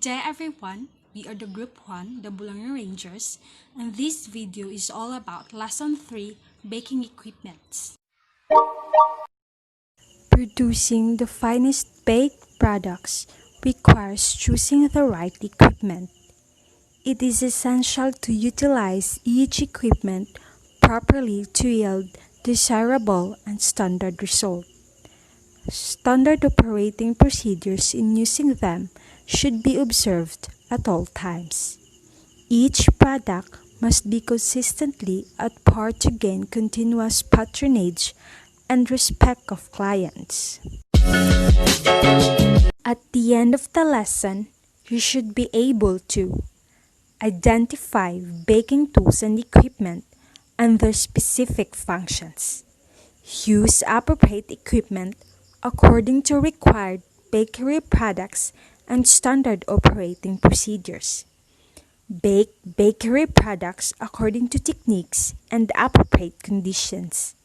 day everyone, we are the Group 1, the Boulanger Rangers, and this video is all about Lesson 3, Baking Equipment. Producing the finest baked products requires choosing the right equipment. It is essential to utilize each equipment properly to yield desirable and standard results. Standard operating procedures in using them should be observed at all times. Each product must be consistently at par to gain continuous patronage and respect of clients. At the end of the lesson, you should be able to identify baking tools and equipment and their specific functions. Use appropriate equipment according to required bakery products and standard operating procedures. Bake bakery products according to techniques and appropriate conditions.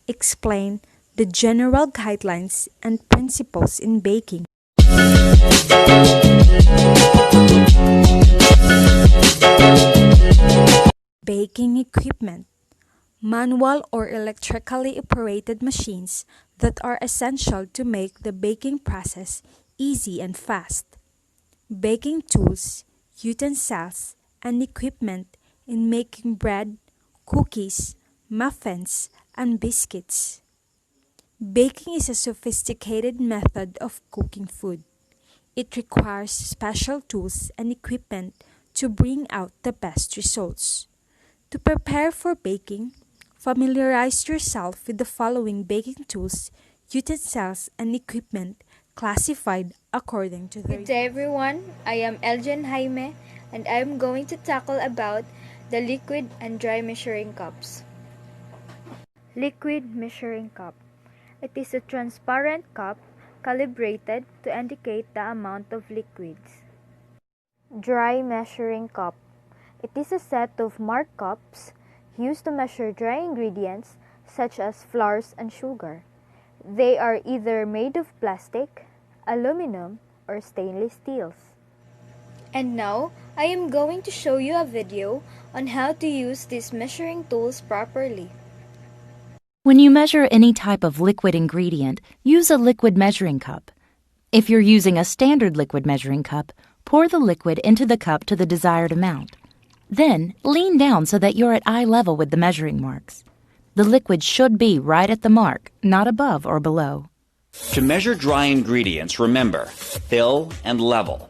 Explain the general guidelines and principles in baking. Baking equipment. Manual or electrically operated machines that are essential to make the baking process easy and fast. Baking tools, utensils, and equipment in making bread, cookies, muffins, and biscuits. Baking is a sophisticated method of cooking food. It requires special tools and equipment to bring out the best results. To prepare for baking, familiarize yourself with the following baking tools, utensils, and equipment classified according to their... Good day everyone, I am Eljan Jaime and I am going to tackle about the liquid and dry measuring cups. Liquid measuring cup. It is a transparent cup calibrated to indicate the amount of liquids. Dry measuring cup. It is a set of marked cups used to measure dry ingredients such as flours and sugar. They are either made of plastic, aluminum, or stainless steels. And now, I am going to show you a video on how to use these measuring tools properly. When you measure any type of liquid ingredient, use a liquid measuring cup. If you're using a standard liquid measuring cup, pour the liquid into the cup to the desired amount. Then, lean down so that you're at eye level with the measuring marks. The liquid should be right at the mark, not above or below. To measure dry ingredients, remember, fill and level.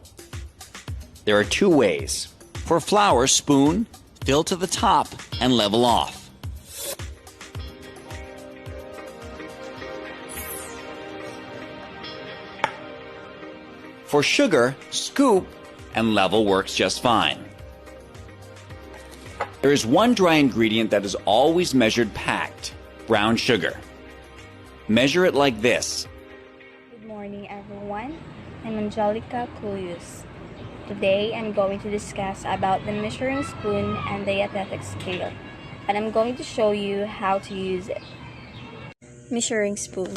There are two ways. For flour, spoon, fill to the top, and level off. For sugar, scoop, and level works just fine. There is one dry ingredient that is always measured packed, brown sugar. Measure it like this. Good morning everyone, I'm Angelica Cuyus. Today I'm going to discuss about the measuring spoon and the dietetic scale, and I'm going to show you how to use it. Measuring spoon.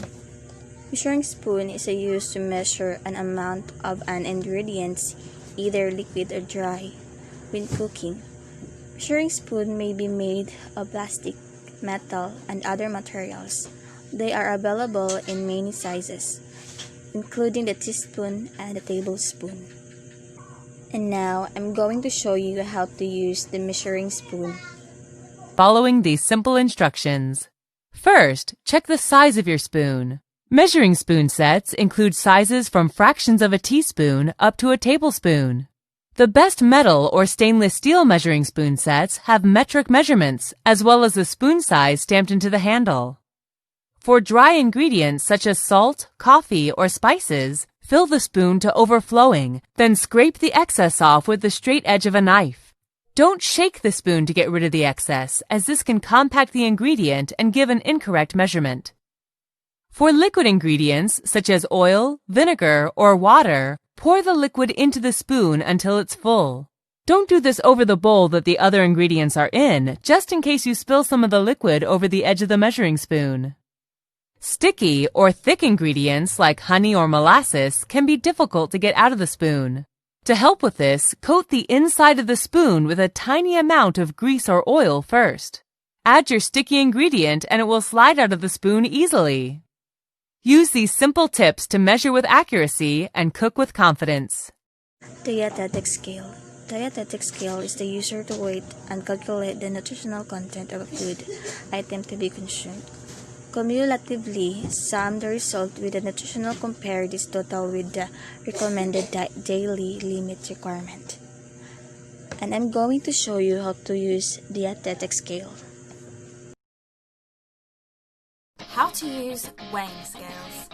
Measuring spoon is used to measure an amount of an ingredient, either liquid or dry, when cooking. Measuring spoon may be made of plastic, metal, and other materials. They are available in many sizes, including the teaspoon and the tablespoon. And now, I'm going to show you how to use the measuring spoon. Following these simple instructions. First, check the size of your spoon. Measuring spoon sets include sizes from fractions of a teaspoon up to a tablespoon. The best metal or stainless steel measuring spoon sets have metric measurements as well as the spoon size stamped into the handle. For dry ingredients such as salt, coffee, or spices, fill the spoon to overflowing, then scrape the excess off with the straight edge of a knife. Don't shake the spoon to get rid of the excess, as this can compact the ingredient and give an incorrect measurement. For liquid ingredients such as oil, vinegar, or water, pour the liquid into the spoon until it's full. Don't do this over the bowl that the other ingredients are in, just in case you spill some of the liquid over the edge of the measuring spoon. Sticky or thick ingredients like honey or molasses can be difficult to get out of the spoon. To help with this, coat the inside of the spoon with a tiny amount of grease or oil first. Add your sticky ingredient and it will slide out of the spoon easily. Use these simple tips to measure with accuracy and cook with confidence. Dietetic scale. Dietetic scale is the user to weight and calculate the nutritional content of a food item to be consumed. Cumulatively, sum the result with the nutritional compare this total with the recommended daily limit requirement. And I'm going to show you how to use dietetic scale. How to use weighing scales.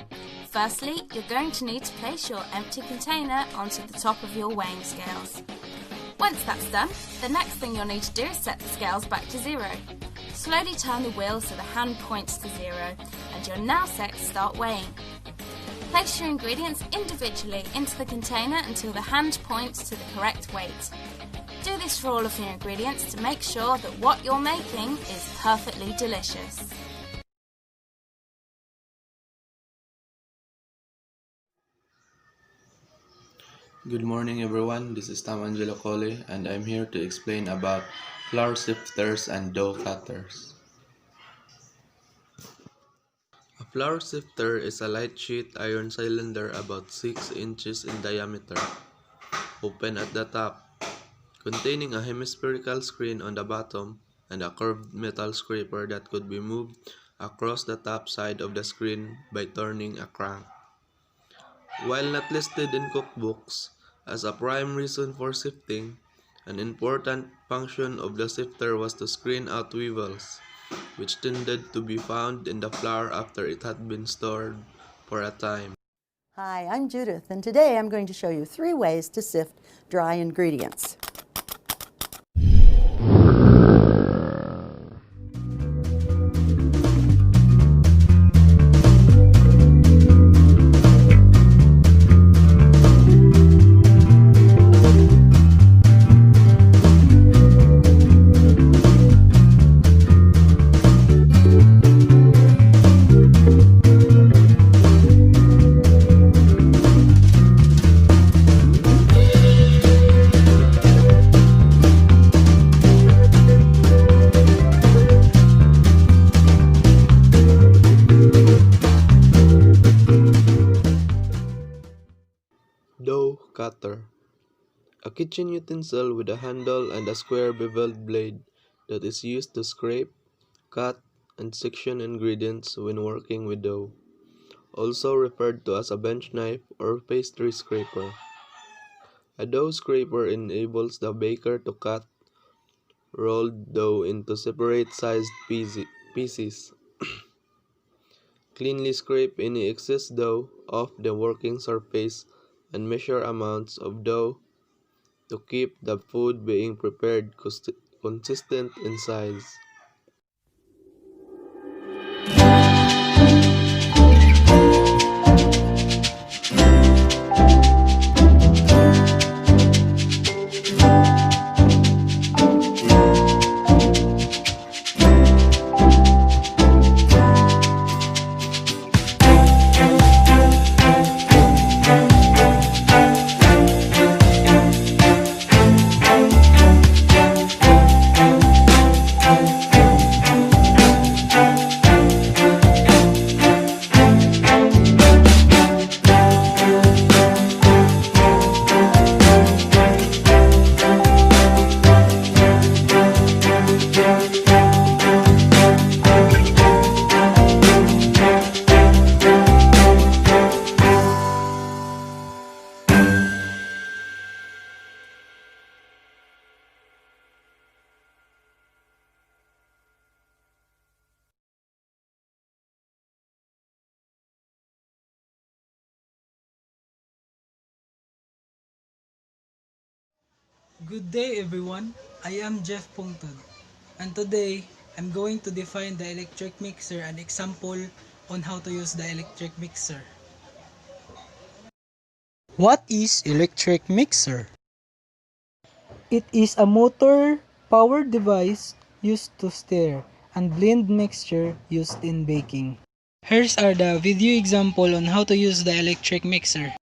Firstly, you're going to need to place your empty container onto the top of your weighing scales. Once that's done, the next thing you'll need to do is set the scales back to zero. Slowly turn the wheel so the hand points to zero, and you're now set to start weighing. Place your ingredients individually into the container until the hand points to the correct weight. Do this for all of your ingredients to make sure that what you're making is perfectly delicious. Good morning everyone, this is Tam Angelo Cole and I'm here to explain about flour sifters and dough cutters. A flour sifter is a light sheet iron cylinder about 6 inches in diameter, open at the top, containing a hemispherical screen on the bottom and a curved metal scraper that could be moved across the top side of the screen by turning a crank. While not listed in cookbooks as a prime reason for sifting, an important function of the sifter was to screen out weevils, which tended to be found in the flour after it had been stored for a time. Hi, I'm Judith, and today I'm going to show you 3 ways to sift dry ingredients. Dough cutter. A kitchen utensil with a handle and a square beveled blade that is used to scrape, cut, and section ingredients when working with dough. Also referred to as a bench knife or pastry scraper. A dough scraper enables the baker to cut rolled dough into separate sized pieces. Cleanly scrape any excess dough off the working surface and measure amounts of dough to keep the food being prepared consistent in size. Good day everyone, I am Jeff Pungtod, and today I'm going to define the electric mixer and example on how to use the electric mixer. What is electric mixer? It is a motor powered device used to stir and blend mixture used in baking. Here's are the video example on how to use the electric mixer.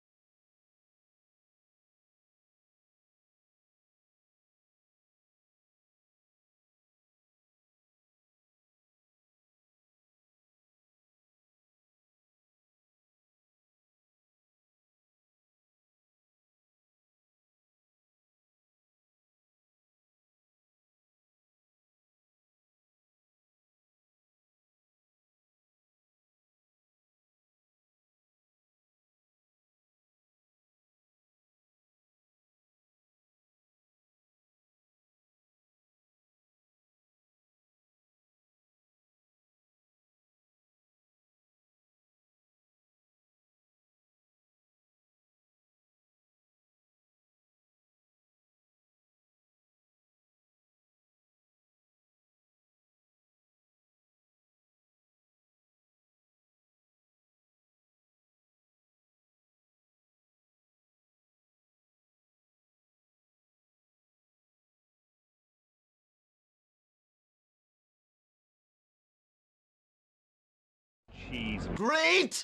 Great!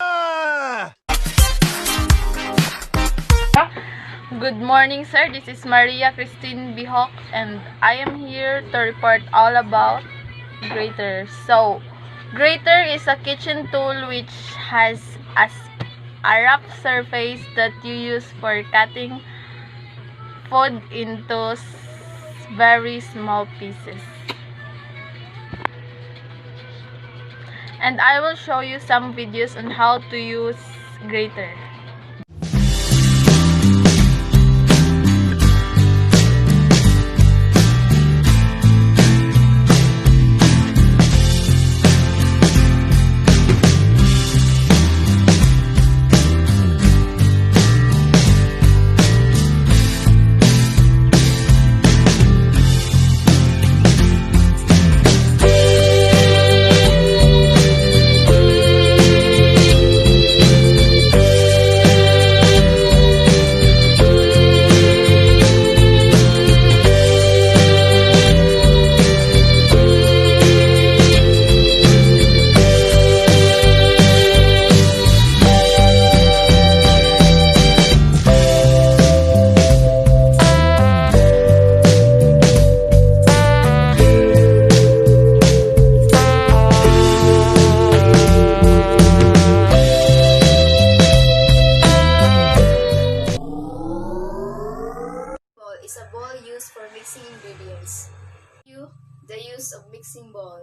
Good morning, sir. This is Maria Christine Bihok, and I am here to report all about grater. So, grater is a kitchen tool which has a rough surface that you use for cutting food into very small pieces. And I will show you some videos on how to use grater. Is a bowl used for mixing ingredients. The use of mixing bowl.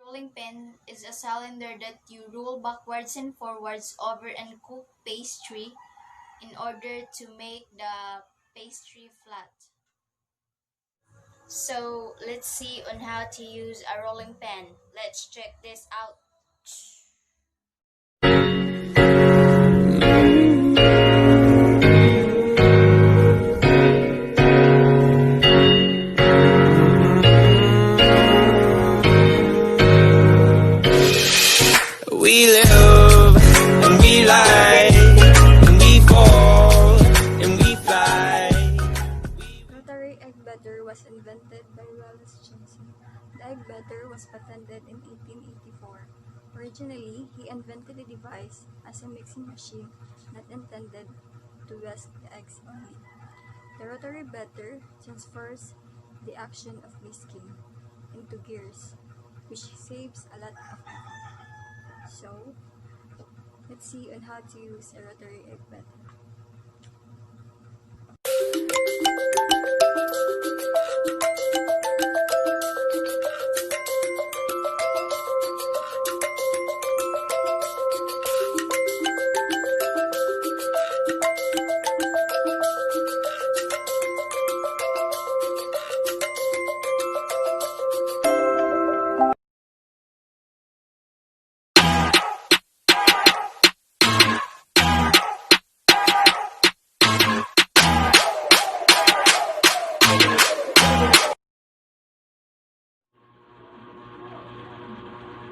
Rolling pin is a cylinder that you roll backwards and forwards over and cook pastry in order to make the pastry flat. So let's see on how to use a rolling pin. Let's check this out. We live and we lie and we fall and we fly. Rotary egg beater was invented by Wallace Johnson. The egg beater was patented in 1884. Originally, he invented the device as a mixing machine not intended to whisk the eggs only. The rotary beater transfers the action of whisking into gears, which saves a lot of effort. So, let's see on how to use a rotary egg beater.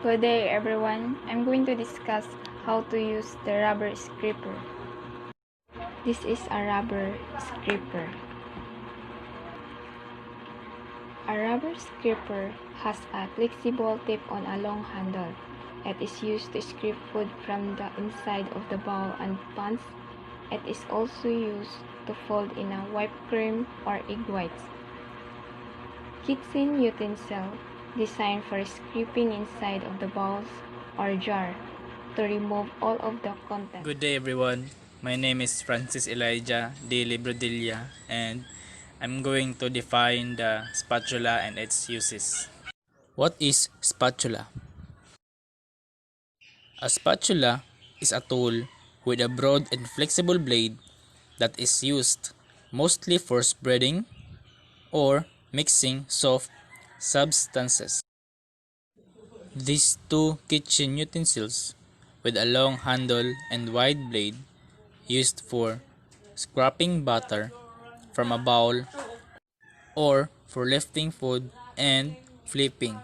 Good day everyone. I'm going to discuss how to use the rubber scraper. This is a rubber scraper. A rubber scraper has a flexible tip on a long handle. It is used to scrape food from the inside of the bowl and pans. It is also used to fold in a whipped cream or egg whites. Kitchen utensil designed for scraping inside of the bowls or jar to remove all of the contents. Good day everyone. My name is Francis Elijah de Librodilla and I'm going to define the spatula and its uses. What is spatula? A spatula is a tool with a broad and flexible blade that is used mostly for spreading or mixing soft substances. These two kitchen utensils with a long handle and wide blade used for scraping butter from a bowl or for lifting food and flipping.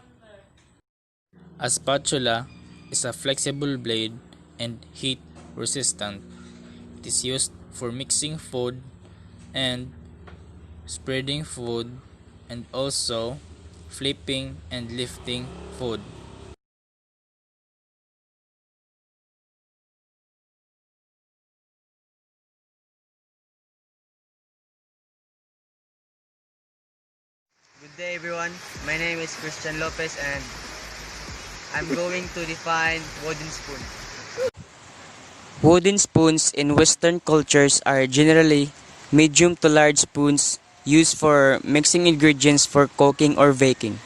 A spatula is a flexible blade and heat resistant. It is used for mixing food and spreading food and also flipping and lifting food. Good day everyone, my name is Christian Lopez and I'm going to define wooden spoon. Wooden spoons in Western cultures are generally medium to large spoons used for mixing ingredients for cooking or baking.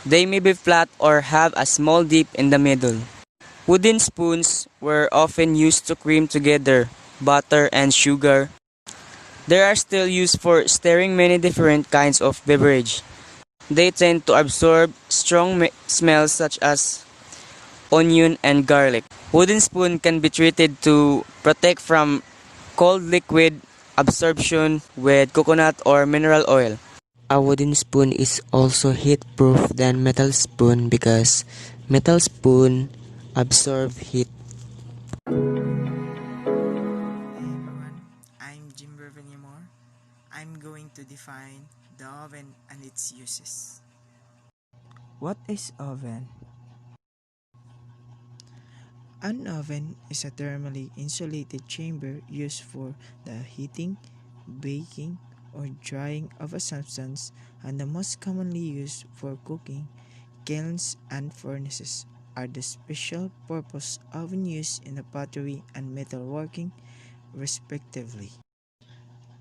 They may be flat or have a small dip in the middle. Wooden spoons were often used to cream together butter and sugar. They are still used for stirring many different kinds of beverage. They tend to absorb strong smells such as onion and garlic. Wooden spoon can be treated to protect from cold liquid absorption with coconut or mineral oil. A wooden spoon is also heat-proof than metal spoon because metal spoon absorb heat. I'm Jim Moore. I'm going to define the oven and its uses. What is oven? An oven is a thermally insulated chamber used for the heating, baking, or drying of a substance and the most commonly used for cooking. Kilns and furnaces are the special purpose oven used in the pottery and metalworking, respectively.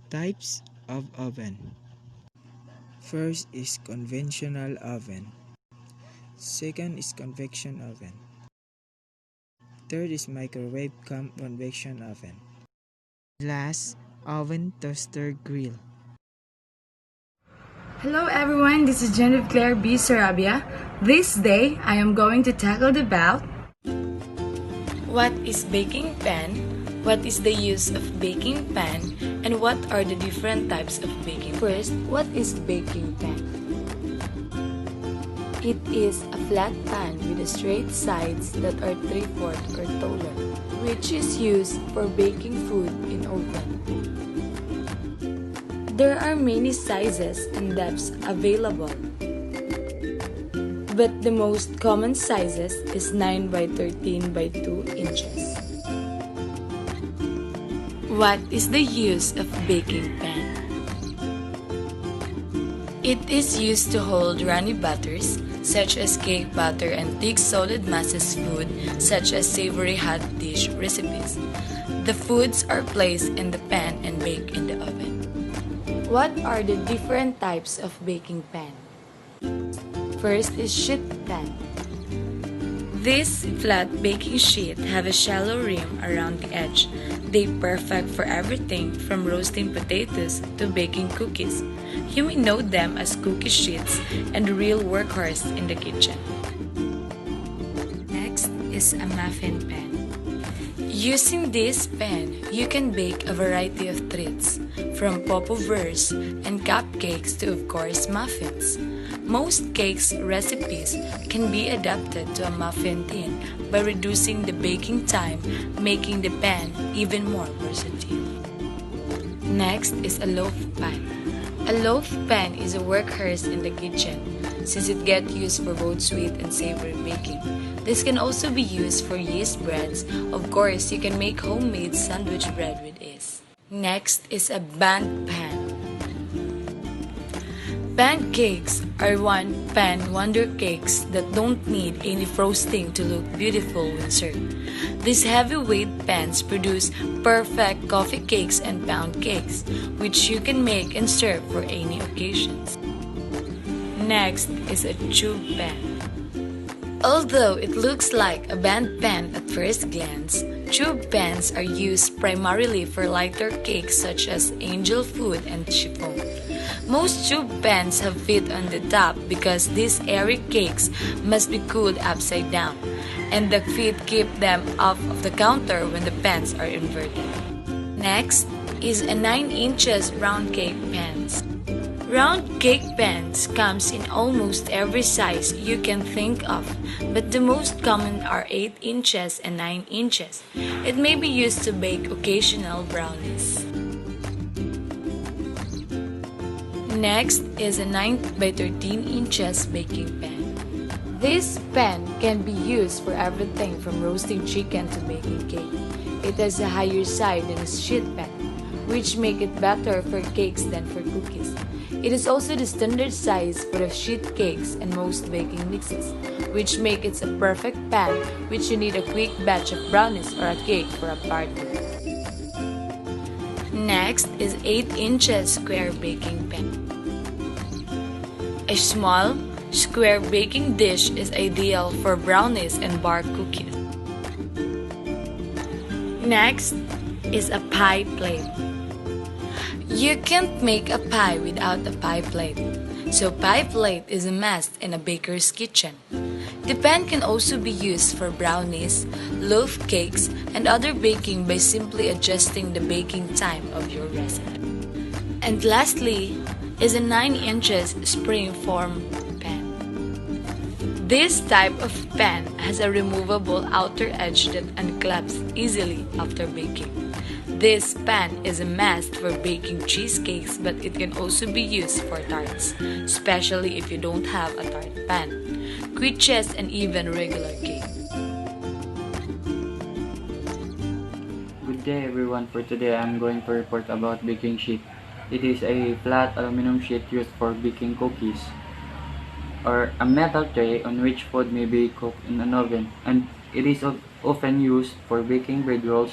Types of oven. First is conventional oven. Second is convection oven. Third is microwave convection oven. Last, oven toaster grill. Hello everyone, this is Genevieve Claire B. Sarabia. This day, I am going to tackle about what is baking pan, what is the use of baking pan, and what are the different types of baking. First, what is baking pan? It is a flat pan with straight sides that are 3/4 or taller, which is used for baking food in oven. There are many sizes and depths available, but the most common sizes is 9 by 13 by 2 inches. What is the use of baking pan? It is used to hold runny batters, such as cake batter and thick solid masses food, such as savory hot dish recipes. The foods are placed in the pan and baked in the oven. What are the different types of baking pan? First is sheet pan. This flat baking sheet have a shallow rim around the edge. They perfect for everything from roasting potatoes to baking cookies. You may know them as cookie sheets and real workhorse in the kitchen. Next is a muffin pan. Using this pan, you can bake a variety of treats, from popovers and cupcakes to, of course, muffins. Most cakes recipes can be adapted to a muffin tin by reducing the baking time, making the pan even more versatile. Next is a loaf pan. A loaf pan is a workhorse in the kitchen, since it gets used for both sweet and savory baking. This can also be used for yeast breads. Of course, you can make homemade sandwich bread with ease. Next is a band pan. Pancakes are one-pan wonder cakes that don't need any frosting to look beautiful when served. These heavyweight pans produce perfect coffee cakes and pound cakes, which you can make and serve for any occasions. Next is a tube pan. Although it looks like a band pan at first glance, tube pans are used primarily for lighter cakes such as angel food and chiffon. Most tube pans have feet on the top because these airy cakes must be cooled upside down, and the feet keep them off of the counter when the pans are inverted. Next is a 9 inches round cake pans. Round cake pans comes in almost every size you can think of, but the most common are 8 inches and 9 inches. It may be used to bake occasional brownies. Next is a 9 by 13 inches baking pan. This pan can be used for everything from roasting chicken to baking cake. It has a higher side than a sheet pan, which make it better for cakes than for cookies. It is also the standard size for the sheet cakes and most baking mixes, which make it a perfect pan which you need a quick batch of brownies or a cake for a party. Next is 8 inches square baking pan. A small, square baking dish is ideal for brownies and bar cookies. Next is a pie plate. You can't make a pie without a pie plate, so pie plate is a must in a baker's kitchen. The pan can also be used for brownies, loaf cakes, and other baking by simply adjusting the baking time of your recipe. And lastly is a 9 inches spring-form pan. This type of pan has a removable outer edge that unclaps easily after baking. This pan is a must for baking cheesecakes, but it can also be used for tarts, especially if you don't have a tart pan, quiches, and even regular cake. Good day everyone. For today I'm going to report about baking sheet. It is a flat aluminum sheet used for baking cookies, or a metal tray on which food may be cooked in an oven, and it is often used for baking bread rolls,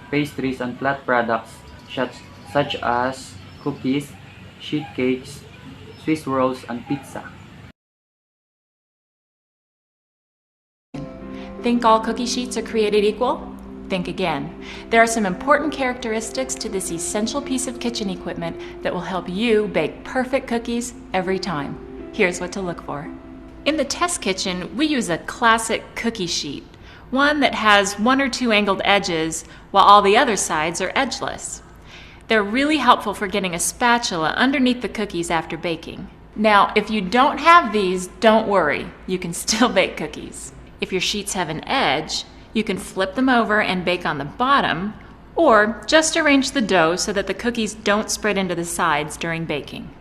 pastries, and flat products such as cookies, sheet cakes, Swiss rolls, and pizza. Think all cookie sheets are created equal? Think again. There are some important characteristics to this essential piece of kitchen equipment that will help you bake perfect cookies every time. Here's what to look for. In the test kitchen, we use a classic cookie sheet, one that has 1 or 2 angled edges while all the other sides are edgeless. They're really helpful for getting a spatula underneath the cookies after baking. Now, if you don't have these, don't worry. You can still bake cookies. If your sheets have an edge, you can flip them over and bake on the bottom, or just arrange the dough so that the cookies don't spread into the sides during baking.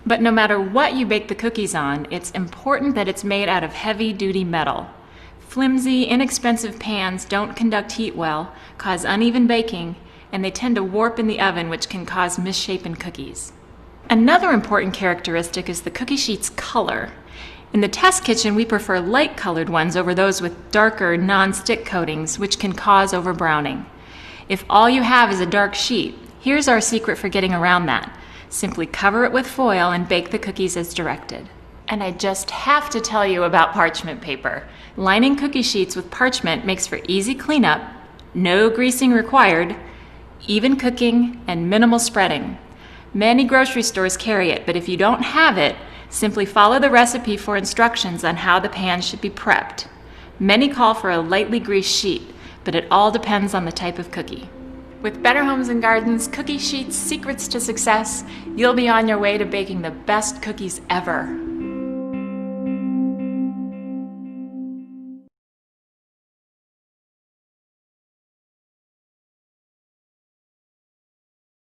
But no matter what you bake the cookies on, it's important that it's made out of heavy-duty metal. Flimsy, inexpensive pans don't conduct heat well, cause uneven baking, and they tend to warp in the oven, which can cause misshapen cookies. Another important characteristic is the cookie sheet's color. In the test kitchen, we prefer light-colored ones over those with darker, non-stick coatings, which can cause overbrowning. If all you have is a dark sheet, here's our secret for getting around that. Simply cover it with foil and bake the cookies as directed. And I just have to tell you about parchment paper. Lining cookie sheets with parchment makes for easy cleanup, no greasing required, even cooking, and minimal spreading. Many grocery stores carry it, but if you don't have it, simply follow the recipe for instructions on how the pan should be prepped. Many call for a lightly greased sheet, but it all depends on the type of cookie. With Better Homes and Gardens Cookie Sheets Secrets to Success, you'll be on your way to baking the best cookies ever.